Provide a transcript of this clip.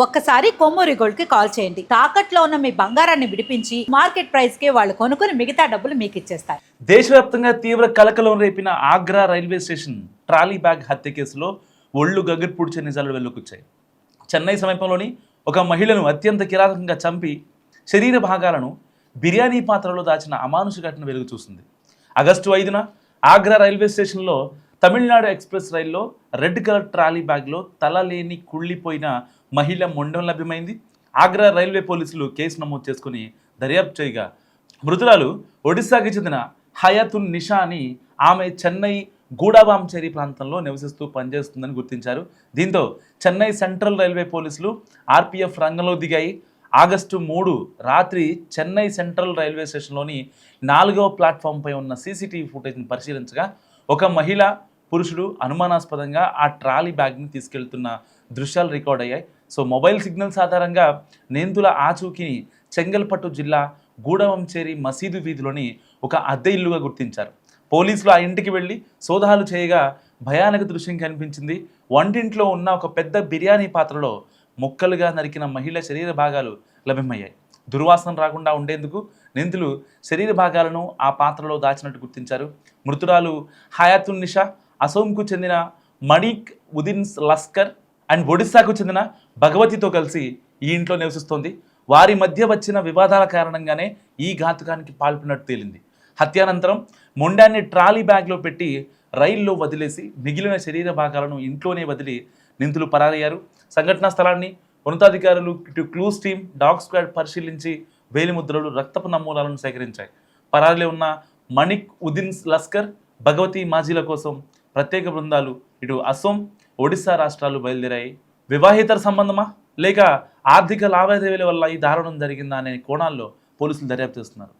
ఒక్కసారి కొమ్మూరి గోల్డ్ కి కాల్ చేయండి. తాకట్లో ఉన్న మీ బంగారాన్ని విడిపించి మార్కెట్ ప్రైస్ కి వాళ్ళు కొనుక్కుని మిగతా డబ్బులు మీకు ఇచ్చేస్తారు. దేశవ్యాప్తంగా తీవ్ర కలకలం రేపిన Agra railway station trolley bag హత్య కేసులో ఒళ్ళు గగ్గర్పూడ్చే నిజాలు వెలువెచ్చాయి. చెన్నై సమీపంలోని ఒక మహిళను అత్యంత కిరాతకంగా చంపి శరీర భాగాలను బిర్యానీ పాత్రలో దాచిన అమానుష ఘటన వెలుగు చూసింది. ఆగస్టు 5న ఆగ్రా రైల్వే స్టేషన్లో తమిళనాడు ఎక్స్ప్రెస్ రైల్లో రెడ్ కలర్ ట్రాలీ బ్యాగ్లో తల లేని కుళ్ళిపోయిన మహిళ మొండం లభ్యమైంది. ఆగ్రా రైల్వే పోలీసులు కేసు నమోదు చేసుకుని దర్యాప్తు చేయగా మృతురాలు ఒడిశాకి చెందిన హయాతున్ నిషా అని, ఆమె చెన్నై గూడావాంచేరి ప్రాంతంలో నివసిస్తూ పనిచేస్తుందని గుర్తించారు. దీంతో చెన్నై సెంట్రల్ రైల్వే పోలీసులు ఆర్పీఎఫ్ రంగంలో దిగాయి. ఆగస్టు 3 రాత్రి చెన్నై సెంట్రల్ రైల్వే స్టేషన్లోని 4వ ప్లాట్ఫామ్పై ఉన్న సీసీటీవీ ఫుటేజ్ని పరిశీలించగా ఒక మహిళ, పురుషుడు అనుమానాస్పదంగా ఆ ట్రాలీ బ్యాగ్ని తీసుకెళ్తున్న దృశ్యాలు రికార్డ్ అయ్యాయి. సో మొబైల్ సిగ్నల్స్ ఆధారంగా నేందుల ఆచూకీని చెంగల్పట్టు జిల్లా గూడవంచేరి మసీదు వీధిలోని ఒక అద్దె ఇల్లుగా గుర్తించారు. పోలీసులు ఆ ఇంటికి వెళ్ళి సోదాలు చేయగా భయానక దృశ్యం కనిపించింది. వంటింట్లో ఉన్న ఒక పెద్ద బిర్యానీ పాత్రలో ముక్కలుగా నరికిన మహిళ శరీర భాగాలు లభ్యమయ్యాయి. దుర్వాసన రాకుండా ఉండేందుకు నిందితులు శరీర భాగాలను ఆ పాత్రలో దాచినట్టు గుర్తించారు. మృతురాలు హయాతున్ నిషా అసోంకు చెందిన మణిక్ ఉదిన్ లస్కర్ అండ్ ఒడిశాకు చెందిన భగవతితో కలిసి ఈ ఇంట్లో నివసిస్తోంది. వారి మధ్య వచ్చిన వివాదాల కారణంగానే ఈ ఘాతుకానికి పాల్పడినట్టు తేలింది. హత్యానంతరం మొండాన్ని ట్రాలీ బ్యాగ్లో పెట్టి రైల్లో వదిలేసి మిగిలిన శరీర భాగాలను ఇంట్లోనే వదిలి నిందితులు పరారయ్యారు. సంఘటనా స్థలాన్ని ఉన్నతాధికారులు, ఇటు క్లూస్ టీమ్, డాగ్ స్క్వాడ్ పరిశీలించి వేలిముద్రలు, రక్తపు నమూనాలను సేకరించాయి. పరారీలో ఉన్న మణిక్ ఉదిన్ లస్కర్, భగవతి మాజీల కోసం ప్రత్యేక బృందాలు ఇటు అసోం, ఒడిశా రాష్ట్రాలు బయలుదేరాయి. వివాహేతర సంబంధమా లేక ఆర్థిక లావాదేవీల వల్ల ఈ దారుణం జరిగిందా అనే కోణాల్లో పోలీసులు దర్యాప్తు చేస్తున్నారు.